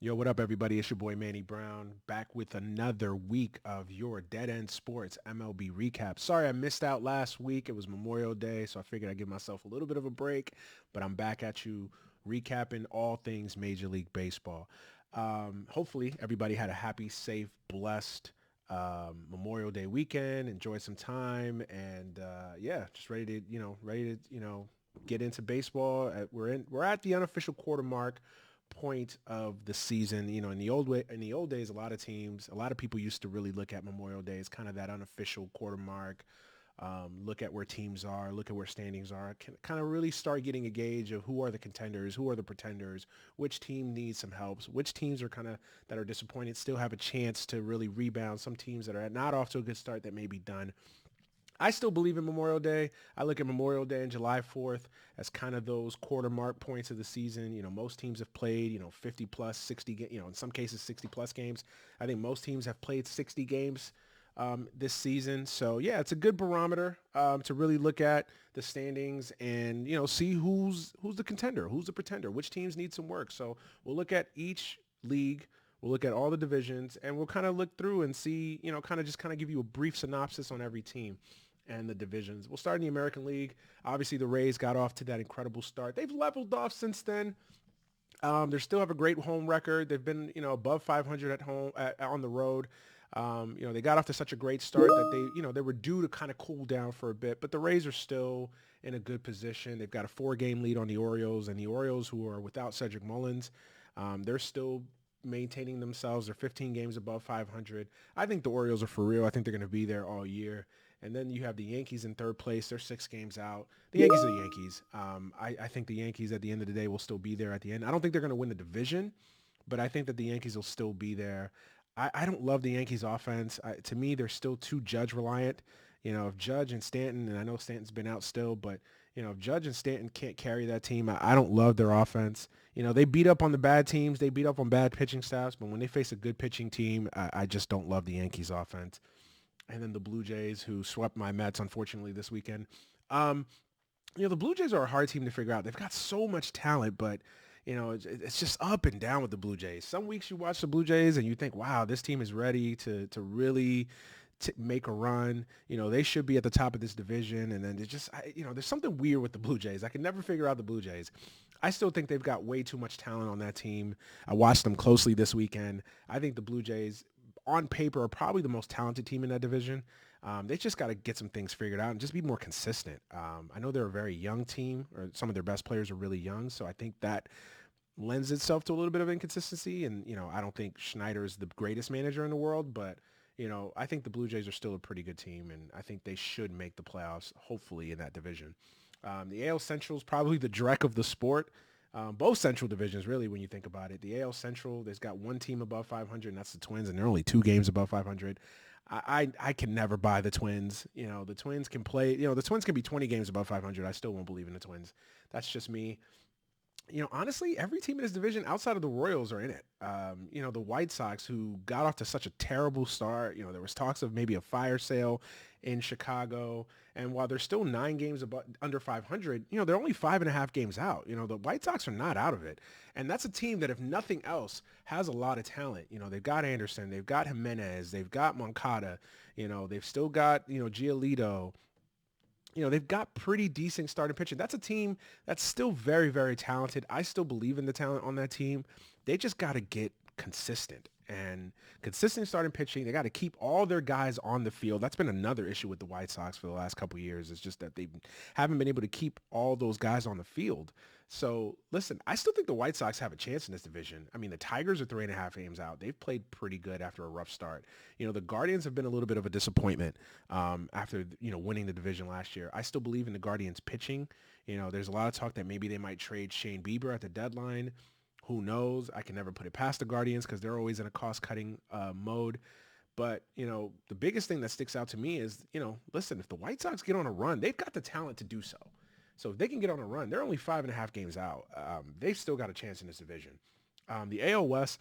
Yo, what up, everybody? It's your boy Manny Brown back with another week of your Dead End Sports MLB recap. Sorry I missed out last week. It was Memorial Day, so I figured I'd give myself a little bit of a break, but I'm back at you recapping all things Major League Baseball. Hopefully, everybody had a happy, safe, blessed Memorial Day weekend, enjoyed some time, and yeah, just ready to get into baseball. We're at the unofficial quarter mark point of the season. In the old days, a lot of people used to really look at Memorial Day as kind of that unofficial quarter mark. Look at where teams are, look at where standings are, can kind of really start getting a gauge of who are the contenders, who are the pretenders, which team needs some help, which teams are kind of that are disappointed still have a chance to really rebound. Some teams that are not off to a good start that may be done. I still believe in Memorial Day. I look at Memorial Day and July 4th as kind of those quarter mark points of the season. Most teams have played, 50 plus, 60, in some cases 60 plus games. I think most teams have played 60 games this season. So yeah, it's a good barometer to really look at the standings and, see who's the contender, who's the pretender, which teams need some work. So we'll look at each league. We'll look at all the divisions and we'll kind of look through and see, kind of give you a brief synopsis on every team and the divisions. We'll start in the American League. Obviously, the Rays got off to that incredible start. They've leveled off since then. They still have a great home record. They've been, above 500 at home on the road. They got off to such a great start that they were due to kind of cool down for a bit. But the Rays are still in a good position. They've got a 4-game lead on the Orioles, and the Orioles, who are without Cedric Mullins, they're still maintaining themselves. They're 15 games above 500. I think the Orioles are for real. I think they're going to be there all year. And then you have the Yankees in third place. They're 6 games out. The Yankees are the Yankees. I think the Yankees at the end of the day will still be there at the end. I don't think they're going to win the division, but I think that the Yankees will still be there. I don't love the Yankees offense. To me, they're still too Judge reliant. If Judge and Stanton, and I know Stanton's been out still, but, if Judge and Stanton can't carry that team, I don't love their offense. They beat up on the bad teams. They beat up on bad pitching staffs, but when they face a good pitching team, I just don't love the Yankees offense. And then the Blue Jays, who swept my Mets, unfortunately, this weekend. Um, the Blue Jays are a hard team to figure out. They've got so much talent, but, it's just up and down with the Blue Jays. Some weeks you watch the Blue Jays and you think, wow, this team is ready to really make a run. They should be at the top of this division. And then there's something weird with the Blue Jays. I can never figure out the Blue Jays. I still think they've got way too much talent on that team. I watched them closely this weekend. I think the Blue Jays on paper are probably the most talented team in that division. They just got to get some things figured out and just be more consistent. I know they're a very young team, or some of their best players are really young, so I think that lends itself to a little bit of inconsistency. And, I don't think Schneider is the greatest manager in the world, but, I think the Blue Jays are still a pretty good team, and I think they should make the playoffs, hopefully, in that division. The AL Central is probably the dreck of the sport. Both Central divisions, really, when you think about it. The AL Central, there's got one team above 500, and that's the Twins, and they're only 2 games above 500. I can never buy the Twins. The Twins can play. The Twins can be 20 games above 500. I still won't believe in the Twins. That's just me. Honestly, every team in this division outside of the Royals are in it. The White Sox, who got off to such a terrible start, there was talks of maybe a fire sale in Chicago. And while they're still 9 games above, under 500, they're only 5.5 games out. The White Sox are not out of it. And that's a team that, if nothing else, has a lot of talent. They've got Anderson, they've got Jimenez, they've got Moncada, they've still got, Giolito. They've got pretty decent starting pitching. That's a team that's still very, very talented. I still believe in the talent on that team. They just got to get consistent and consistent starting pitching. They got to keep all their guys on the field. That's been another issue with the White Sox for the last couple of years. It's just that they haven't been able to keep all those guys on the field. So listen, I still think the White Sox have a chance in this division. I mean, the Tigers are 3.5 games out. They've played pretty good after a rough start. The Guardians have been a little bit of a disappointment after, winning the division last year. I still believe in the Guardians pitching. There's a lot of talk that maybe they might trade Shane Bieber at the deadline. Who knows? I can never put it past the Guardians because they're always in a cost-cutting mode. But, the biggest thing that sticks out to me is, listen, if the White Sox get on a run, they've got the talent to do so. So if they can get on a run, they're only 5.5 games out. They've still got a chance in this division. The AL West,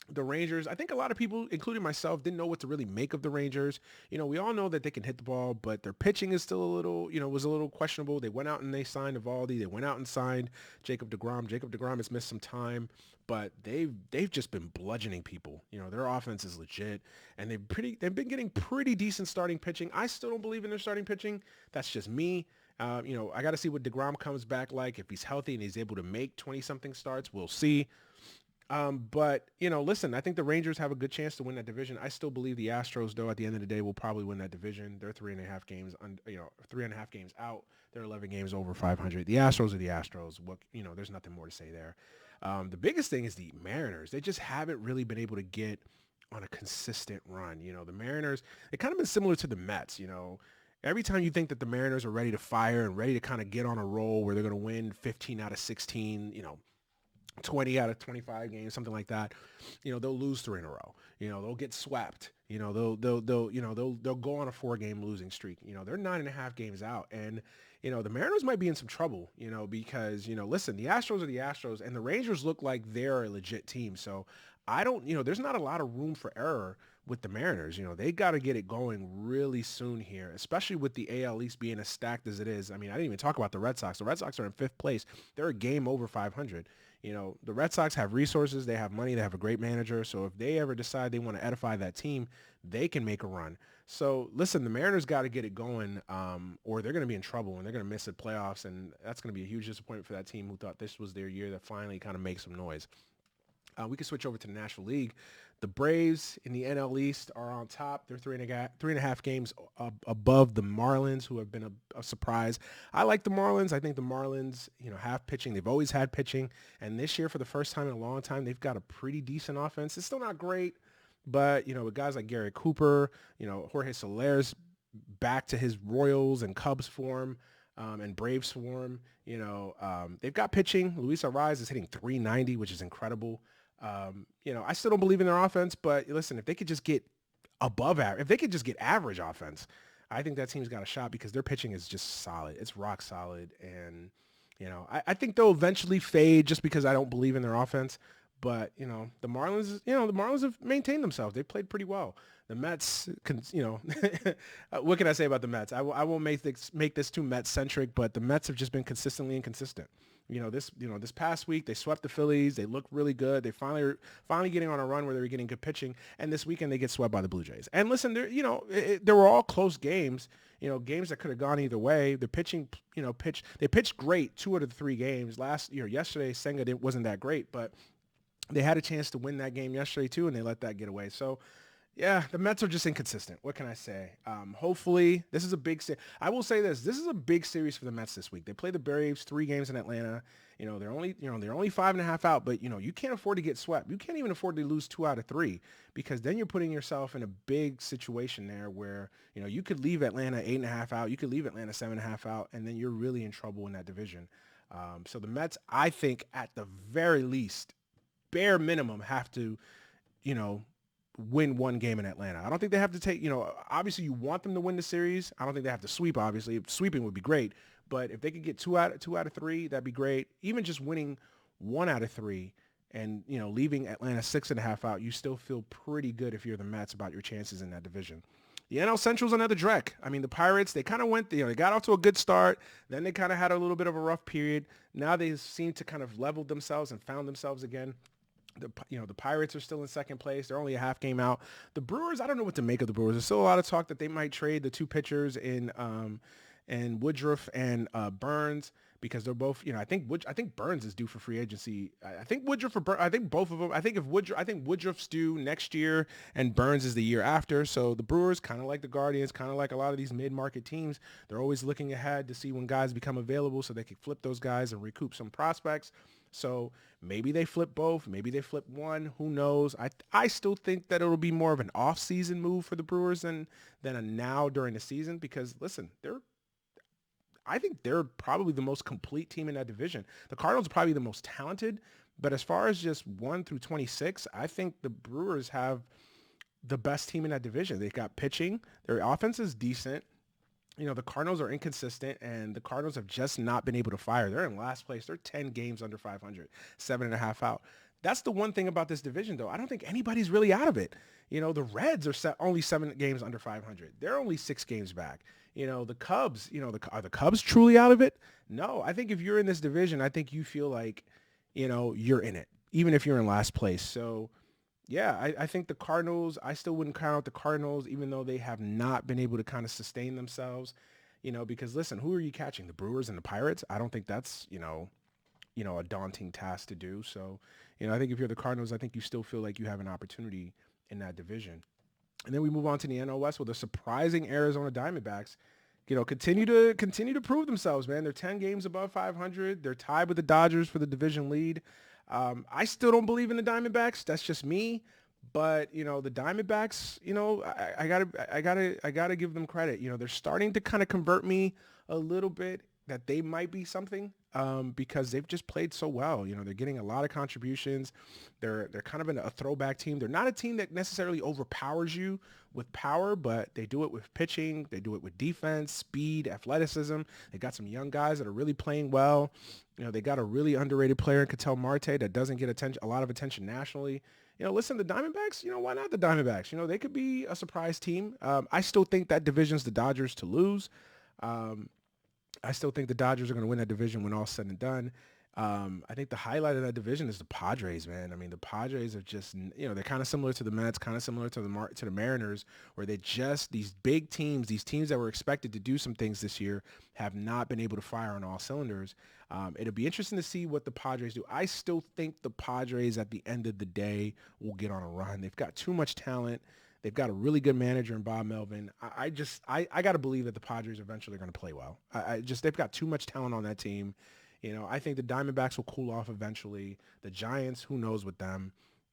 The Rangers, I think a lot of people, including myself, didn't know what to really make of the Rangers. We all know that they can hit the ball, but their pitching is still a little, was a little questionable. They went out and they signed Evaldi. They went out and signed Jacob deGrom. Jacob deGrom has missed some time, but they've just been bludgeoning people. Their offense is legit, and they've been getting pretty decent starting pitching. I still don't believe in their starting pitching. That's just me. I got to see what deGrom comes back like. If he's healthy and he's able to make 20-something starts, we'll see. But listen, I think the Rangers have a good chance to win that division. I still believe the Astros, though, at the end of the day, will probably win that division. They're 3.5 games out. They're 11 games over 500. The Astros are the Astros. There's nothing more to say there. The biggest thing is the Mariners. They just haven't really been able to get on a consistent run. The Mariners, they kind of been similar to the Mets. Every time you think that the Mariners are ready to fire and ready to kind of get on a roll where they're going to win 15 out of 16, 20 out of 25 games, something like that, they'll lose 3 in a row. They'll get swept. They'll go on a 4-game losing streak. They're 9.5 games out, and the Mariners might be in some trouble. Because listen, the Astros are the Astros, and the Rangers look like they're a legit team. So I don't, there's not a lot of room for error with the Mariners. They got to get it going really soon here, especially with the AL East being as stacked as it is. I mean, I didn't even talk about the Red Sox. The Red Sox are in 5th place. They're a game over 500. The Red Sox have resources, they have money, they have a great manager. So if they ever decide they want to edify that team, they can make a run. So listen, the Mariners got to get it going, or they're going to be in trouble and they're going to miss the playoffs. And that's going to be a huge disappointment for that team who thought this was their year to finally kind of make some noise. We can switch over to the National League. The Braves in the NL East are on top. They're 3.5 games above the Marlins, who have been a surprise. I like the Marlins. I think the Marlins, have pitching. They've always had pitching. And this year, for the first time in a long time, they've got a pretty decent offense. It's still not great, but, with guys like Gary Cooper, Jorge Soler's back to his Royals and Cubs form. And Braves form, they've got pitching. Luis Arraez is hitting 390, which is incredible. I still don't believe in their offense, but listen, if they could just get above average, if they could just get average offense, I think that team's got a shot because their pitching is just solid. It's rock solid. And, I think they'll eventually fade just because I don't believe in their offense. But, the Marlins have maintained themselves. They've played pretty well. The Mets, what can I say about the Mets? I won't make this too Mets-centric, but the Mets have just been consistently inconsistent. This past week they swept the Phillies. They looked really good. They finally getting on a run where they were getting good pitching. And this weekend they get swept by the Blue Jays. And listen, there were all close games. Games that could have gone either way. The pitching, they pitched great 2 out of the 3 games. Yesterday Senga wasn't that great, but they had a chance to win that game yesterday too, and they let that get away. So, yeah, the Mets are just inconsistent. What can I say? Hopefully, this is a big I will say this. This is a big series for the Mets this week. They play the Braves 3 games in Atlanta. They're only 5.5 out, but, you can't afford to get swept. You can't even afford to lose 2 out of 3 because then you're putting yourself in a big situation there where, you could leave Atlanta 8.5 out. You could leave Atlanta 7.5 out, and then you're really in trouble in that division. So the Mets, I think, at the very least, bare minimum, have to, win 1 game in Atlanta. I don't think they have to take, obviously you want them to win the series. I don't think they have to sweep, obviously. Sweeping would be great. But if they could get 2 out of 3, that'd be great. Even just winning 1 out of 3 and, leaving Atlanta 6.5 out, you still feel pretty good if you're the Mets about your chances in that division. The NL Central's another dreck. I mean, the Pirates, they kind of went, they got off to a good start. Then they kind of had a little bit of a rough period. Now they seem to kind of leveled themselves and found themselves again. The Pirates are still in 2nd place. They're only a half game out. The Brewers, I don't know what to make of the Brewers. There's still a lot of talk that they might trade the 2 pitchers in Woodruff and Burns because they're both, I think Burns is due for free agency. I think Woodruff or Burns, I think both of them. I think Woodruff's due next year and Burns is the year after. So the Brewers, kind of like the Guardians, kind of like a lot of these mid-market teams, they're always looking ahead to see when guys become available so they can flip those guys and recoup some prospects. So maybe they flip both. Maybe they flip one. Who knows? I still think that it'll be more of an off-season move for the Brewers than a now during the season because, listen, I think they're probably the most complete team in that division. The Cardinals are probably the most talented, but as far as just 1 through 26, I think the Brewers have the best team in that division. They've got pitching. Their offense is decent. The Cardinals are inconsistent, and the Cardinals have just not been able to fire. They're in last place. They're 10 games under 500, 7.5 out. That's the one thing about this division, though. I don't think anybody's really out of it. The Reds are only 7 games under 500. They're only 6 games back. The Cubs, are the Cubs truly out of it? No, I think if you're in this division, I think you feel like, you're in it, even if you're in last place. So, yeah, I think the Cardinals, I still wouldn't count out the Cardinals, even though they have not been able to kind of sustain themselves, because listen, who are you catching? The Brewers and the Pirates? I don't think that's, a daunting task to do. So, I think if you're the Cardinals, I think you still feel like you have an opportunity in that division. And then we move on to the NL West with the surprising Arizona Diamondbacks. Continue to prove themselves, man. They're 10 games above 500. They're tied with the Dodgers for the division lead. I still don't believe in the Diamondbacks. That's just me. But the Diamondbacks, I gotta give them credit. They're starting to kind of convert me a little bit that they might be something, because they've just played so well. They're getting a lot of contributions. They're kind of a throwback team. They're not a team that necessarily overpowers you with power, but they do it with pitching. They do it with defense, speed, athleticism. They got some young guys that are really playing well. They got a really underrated player in Ketel Marte that doesn't get a lot of attention nationally. Listen, the Diamondbacks, why not the Diamondbacks? They could be a surprise team. I still think that division's the Dodgers to lose. I still think the Dodgers are going to win that division when all's said and done. I think the highlight of that division is the Padres, man. I mean, the Padres are just, they're kind of similar to the Mets, kind of similar to the Mariners, where they just, these big teams, these teams that were expected to do some things this year have not been able to fire on all cylinders. It'll be interesting to see what the Padres do. I still think the Padres at the end of the day will get on a run. They've got too much talent. They've got a really good manager in Bob Melvin. I got to believe that the Padres eventually are going to play well. They've got too much talent on that team. I think the Diamondbacks will cool off eventually. The Giants, who knows with them.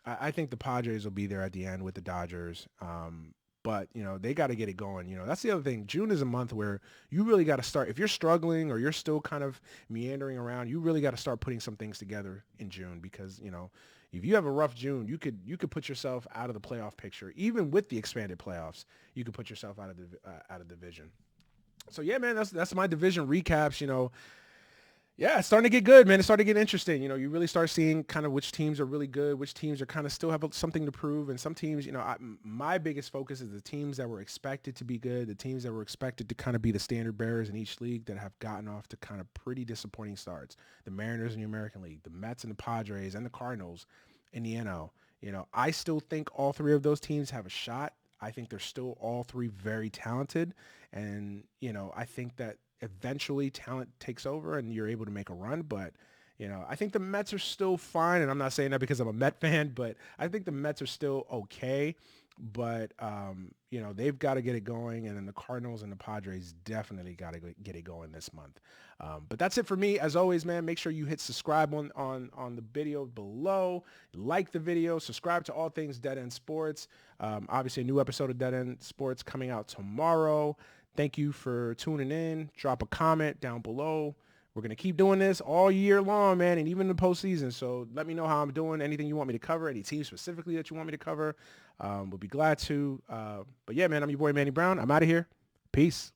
I think the Padres will be there at the end with the Dodgers. But, they got to get it going. That's the other thing. June is a month where you really got to start. If you're struggling or you're still kind of meandering around, you really got to start putting some things together in June because, if you have a rough June, you could put yourself out of the playoff picture. Even with the expanded playoffs, you could put yourself out of the division. So, yeah, man, that's my division recaps, Yeah, it's starting to get good, man. It's starting to get interesting. You really start seeing kind of which teams are really good, which teams are kind of still have something to prove. And some teams, my biggest focus is the teams that were expected to be good, the teams that were expected to kind of be the standard bearers in each league that have gotten off to kind of pretty disappointing starts. The Mariners in the American League, the Mets and the Padres and the Cardinals in the NL. I still think all three of those teams have a shot. I think they're still all three very talented. And, I think that eventually talent takes over and you're able to make a run. But, I think the Mets are still fine. And I'm not saying that because I'm a Met fan, but I think the Mets are still okay. But, they've got to get it going. And then the Cardinals and the Padres definitely got to get it going this month. But that's it for me. As always, man, make sure you hit subscribe on the video below. Like the video. Subscribe to All Things Dead End Sports. Obviously, a new episode of Dead End Sports coming out tomorrow. Thank you for tuning in. Drop a comment down below. We're going to keep doing this all year long, man, and even in the postseason. So let me know how I'm doing, anything you want me to cover, any teams specifically that you want me to cover. We'll be glad to. But yeah, man, I'm your boy, Manny Brown. I'm out of here. Peace.